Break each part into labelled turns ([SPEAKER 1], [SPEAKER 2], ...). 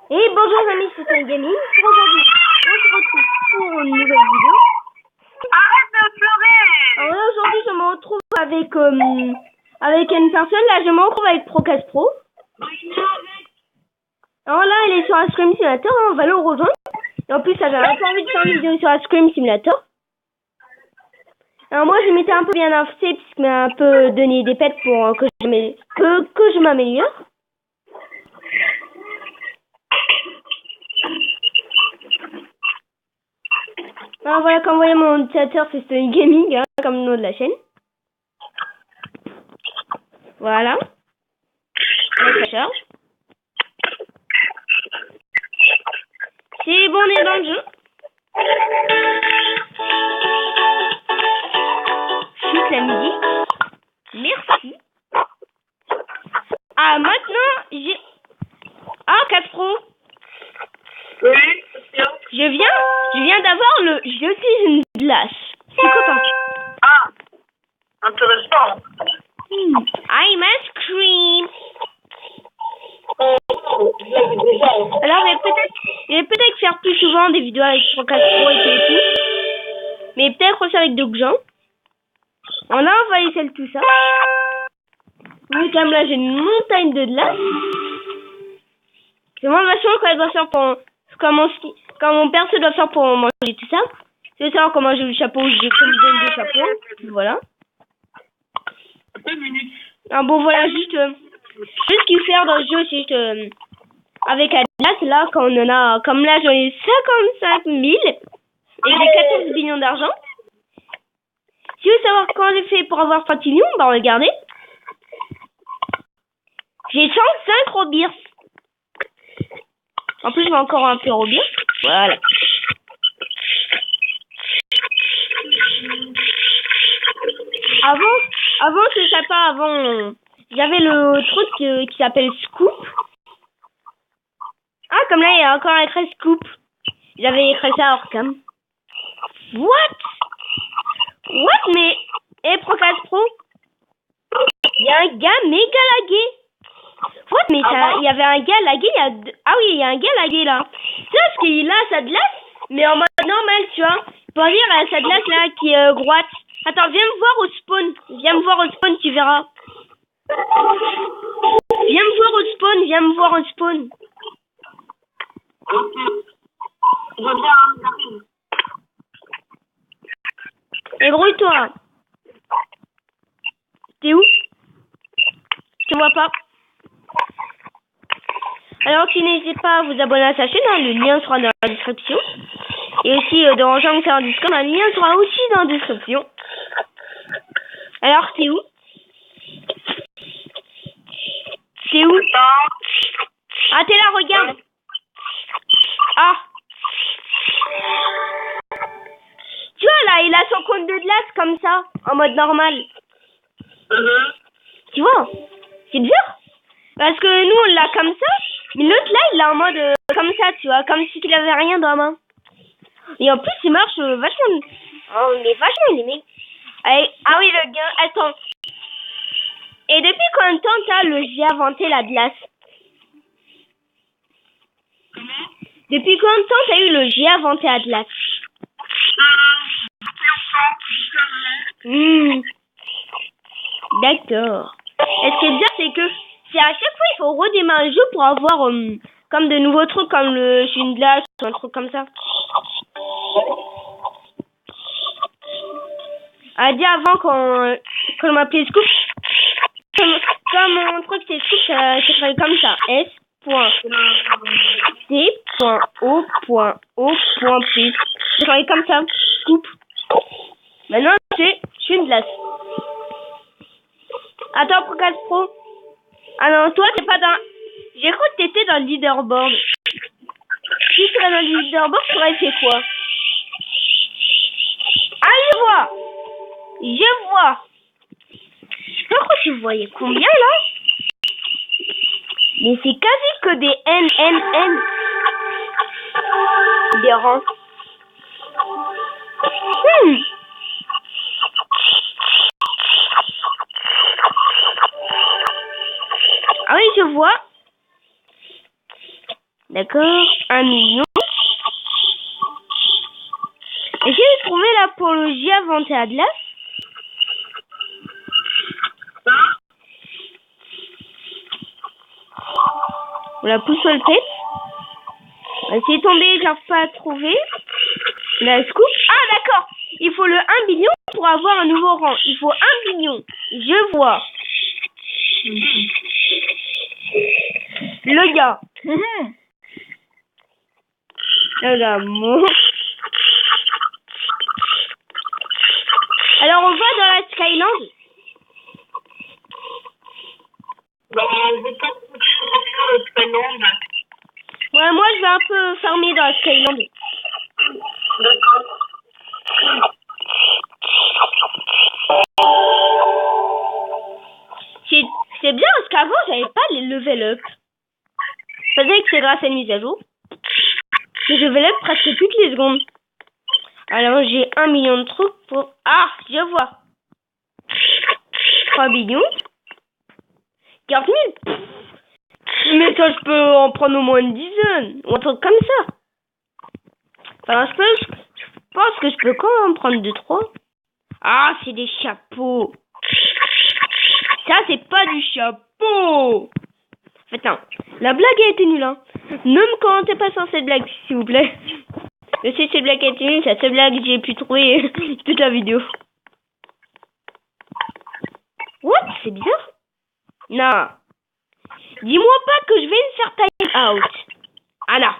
[SPEAKER 1] Et bonjour amis, c'est un gaming. Aujourd'hui, on se retrouve pour une nouvelle vidéo.
[SPEAKER 2] Arrête de pleurer.
[SPEAKER 1] Alors là, aujourd'hui, je me retrouve avec une personne. Là, je me retrouve avec Procast Pro. Alors là, elle est sur un Scream Simulator. On va le rejoindre. Et en plus, j'avais un peu envie de faire une vidéo sur un Scream Simulator. Alors moi, je m'étais un peu bien avancé puisque m'a un peu donné des pets pour que je m'améliore. Alors voilà, comme vous voyez, mon utilisateur, c'est Stony Gaming, hein, comme le nom de la chaîne. Voilà. Et ça charge. C'est bon, on est dans le jeu. Chute la musique. Merci. Ah, maintenant, j'ai... Ah, 4 Pro.
[SPEAKER 2] Oui, c'est sûr.
[SPEAKER 1] Je viens d'avoir le... Je suis une glace. C'est quoi ça?
[SPEAKER 2] Ah, intéressant.
[SPEAKER 1] I'm ice cream.
[SPEAKER 2] Déjà.
[SPEAKER 1] Alors, je vais peut-être faire plus souvent des vidéos avec Procast Pro et tout. Mais peut-être aussi avec d'autres gens. Alors là, on va essayer tout ça. Oui, comme là, j'ai une montagne de glace. Je me demande vachement quoi elle doit faire pour... Quand mon perso doit faire pour manger tout ça. Je veux savoir comment j'ai le chapeau, j'ai combien de chapeaux. Voilà.
[SPEAKER 2] 2 minutes.
[SPEAKER 1] Ah bon, voilà, juste ce qu'il faut faire dans le jeu, c'est juste... avec la glace, là, quand on en a... Comme là, j'en ai 55 000. Et j'ai 14 millions d'argent. Si vous voulez savoir comment j'ai fait pour avoir 30 millions, bah regardez. J'ai 105 Robir. En plus, j'ai encore un peu Robir. Voilà. Avant, c'est sympa. Avant, j'avais le truc qui s'appelle Scoop. Ah, comme là, il y a encore écrit Scoop. J'avais écrit ça à Orcam. What? Mais... Et Procast Pro? Il y a un gars méga lagué. What? Mais il y avait un gars lagué, Ah oui, il y a un gars lagué là. Tu sais, parce qu'il a sa glace, mais en mode normal, tu vois. Pour dire, il a sa glace là qui est droite. Attends, viens me voir au spawn. Viens me voir au spawn, tu verras. Viens me voir au spawn.
[SPEAKER 2] Ok. Je viens, j'arrive.
[SPEAKER 1] Ébrouille-toi. T'es où? Je te vois pas. Alors, si n'hésitez pas à vous abonner à sa chaîne, hein, le lien sera dans la description. Et aussi, de rejoindre sur Discord, le lien sera aussi dans la description. Alors, c'est où? C'est où? Ah, t'es là, regarde. Ah. Tu vois, là, il a son compte de glace comme ça, en mode normal. Tu vois? C'est dur. Parce que nous, on l'a comme ça. Mais l'autre, là, il l'a en mode comme ça, tu vois. Comme si il avait rien dans la main. Et en plus, il marche vachement... Oh, mais vachement, les mecs. Ah oui, le gars... Attends. Et depuis combien de temps t'as le j'ai inventé la glace? Depuis combien de temps t'as eu le j'ai inventé la glace? D'accord. Et ce qui est bien, c'est que c'est à chaque fois, il faut redémarrer le jeu pour avoir comme de nouveaux trucs, comme le j'ai une glace ou un truc comme ça. Ah, dit avant qu'on m'appelait Scoop, comme mon truc c'est Scoop, ça s'écrit comme ça. S.C.O.O.P. C'est comme ça. Scoop. Maintenant, je suis une glace. Attends, Procast Pro. Ah non, toi, t'es pas dans... J'ai cru que t'étais dans le leaderboard. Si tu serais dans le leaderboard, tu aurais fait quoi? Ah, je vois. Je sais pas quoi tu voyais. Combien, là? Mais c'est quasi que des N. Des rangs. Ah oui, je vois. D'accord, 1 million. Essayez de trouver l'apologie inventée à Atlas. On la pousse sur le tête. C'est tombé, j'arrive pas à trouver. La scoop. Ah d'accord. Il faut le 1 billion pour avoir un nouveau rang. Il faut 1 billion. Je vois. Le gars. Le gars, bon. Alors on va dans la Skyland.
[SPEAKER 2] Je vais pas faire le Skyland.
[SPEAKER 1] Ouais, moi je vais un peu farmer dans la Skyland.
[SPEAKER 2] D'accord.
[SPEAKER 1] C'est bien parce qu'avant j'avais pas les level up. Peut-être que c'est grâce à une mise à jour. Mais je level up presque toutes les secondes. Alors j'ai 1 million de trucs pour... Ah, je vois. 3 millions. 40 000. Mais ça, je peux en prendre au moins une dizaine. Ou un truc comme ça. Enfin, je pense que je peux quand même en prendre 2-3. Ah, c'est des chapeaux. Ça, c'est pas du chapeau. Attends, la blague a été nulle, hein. Ne me commentez pas sur cette blague, s'il vous plaît. Je sais que cette blague a été nulle, c'est la seule blague que j'ai pu trouver toute la vidéo. What? C'est bizarre. Non. Dis-moi pas que je vais me faire time out. Ah non.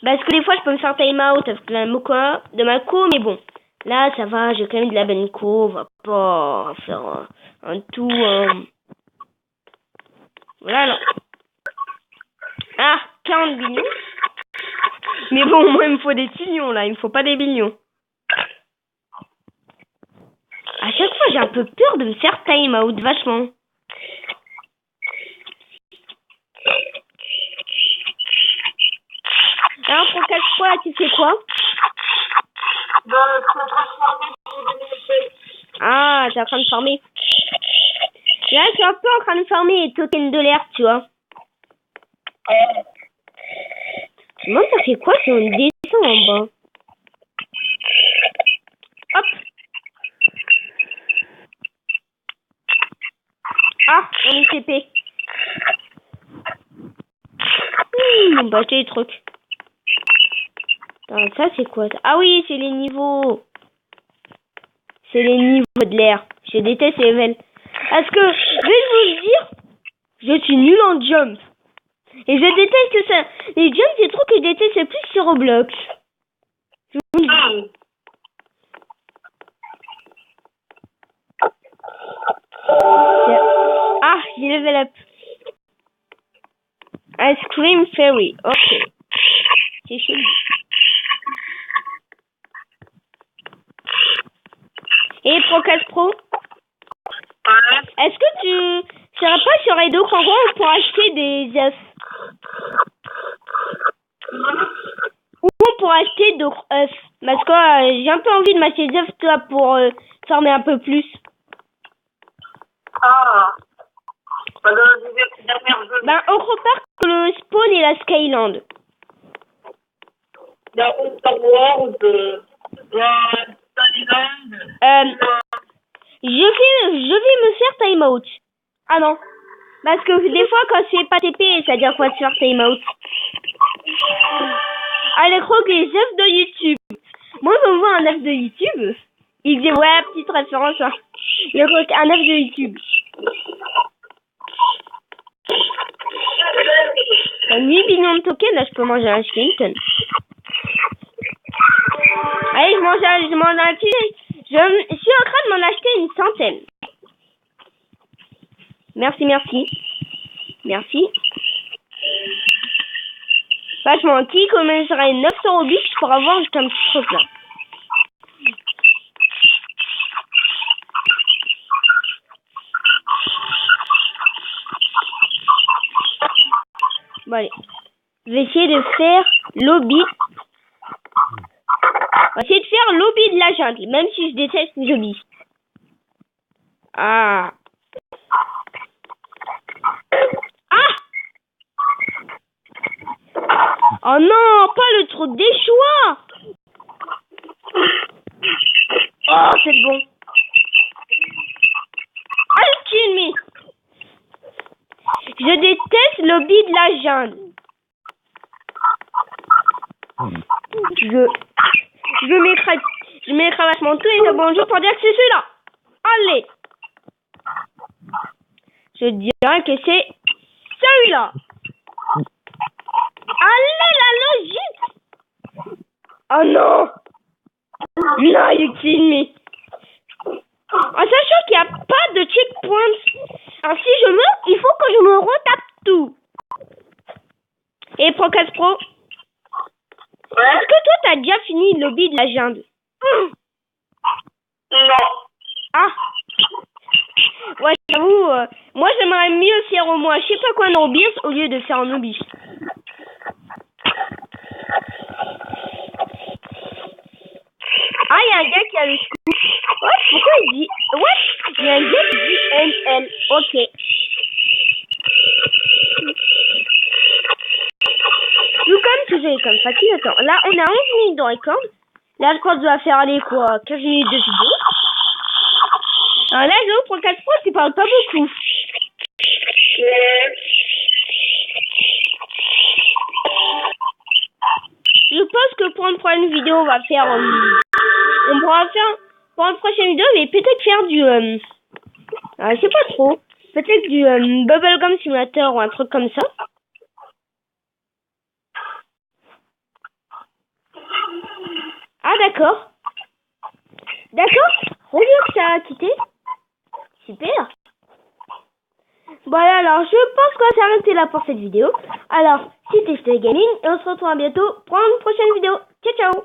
[SPEAKER 1] Parce que des fois, je peux me faire time out avec de ma co, mais bon. Là, ça va, j'ai quand même de la bonne co. On va pas faire un tout... Voilà, non. Ah, 40 millions. Mais bon, moi, il me faut des millions, là. Il me faut pas des millions. À chaque fois, j'ai un peu peur de me faire time out, vachement. Alors, pour casse-quoi, tu fais quoi? Ah, t'es en train de farmer. Là, je suis un peu en train de farmer les tokens de l'air, tu vois. Moi, ça fait quoi si on descend en bas? Hop. Ah, on est TP. On va acheter des trucs. Attends, ça, c'est quoi ça? Ah oui, c'est les niveaux. C'est les niveaux de l'air. Je déteste les levels. Parce que, je vais vous le dire, je suis nul en jump. Et je déteste ça. Les jumps, c'est trop que je déteste le plus sur Roblox. Je vous le dis. Ah, j'ai level up. Ice Cream Fairy. Ok. C'est chelou. Et Procast Pro, est-ce que tu seras pas sur Edo Kango pour acheter des œufs? Ou pour acheter d'autres œufs? Parce que j'ai un peu envie de m'acheter des œufs, toi, pour former un peu plus.
[SPEAKER 2] Ah.
[SPEAKER 1] Ben, on repart que le spawn et la Skyland.
[SPEAKER 2] La Star Wars, la Skyland.
[SPEAKER 1] Je vais me faire time out. Ah non. Parce que des fois, quand c'est pas TP, ça veut dire quoi de faire time out. Allez, croque les œufs de YouTube. Moi, je vois un œuf de YouTube. Il dit, ouais, petite référence. Hein. Il croque un œuf de YouTube. 8 millions de tokens, là, je peux manger un skeleton. Allez, je m'en achète. Je suis en train de m'en acheter une centaine. Merci, merci. Merci. Vachement, qui commencerait 900 Robux pour avoir juste un petit truc là. Bon, allez. Je vais essayer de faire lobby. On va essayer de faire lobby de la jungle, même si je déteste les lobbies. Ah. Ah, Oh non, pas le truc des choix. Oh, c'est bon. Alchimie. Je déteste l'hobby de la jungle. Je m'écrase mon tout et c'est bonjour pour dire que c'est celui-là. Allez. Je dirais que c'est celui-là. Allez, la logique. Oh non. Non, you kidding me. En sachant qu'il n'y a pas de checkpoint. Alors si je meurs, il faut que je me retape tout. Et Procast Pro, est-ce que toi t'as déjà fini le lobby de la jungle?
[SPEAKER 2] Non.
[SPEAKER 1] Ah. Ouais, j'avoue, moi j'aimerais mieux faire au moins je sais pas quoi un obis au lieu de faire un obis. Ah, il y a un gars qui a le scoop. Ouais, pourquoi il dit... Ouais, il y a un gars qui dit NL. Ok. Tout comme toujours comme facile. Attends, là on a 11 minutes de record. Là je crois que je dois faire aller quoi 15 minutes de vidéo. Alors là je pour 4 fois tu parles pas beaucoup. Je pense que pour une prochaine vidéo on va faire... on pourra faire pour une prochaine vidéo mais peut-être faire du... je sais pas trop. Peut-être du Bubblegum Simulator ou un truc comme ça. Ah d'accord. D'accord. Regarde ça a quitté. Super. Voilà, alors je pense qu'on va s'arrêter là pour cette vidéo. Alors, c'était Gaming et on se retrouve bientôt pour une prochaine vidéo. Ciao ciao.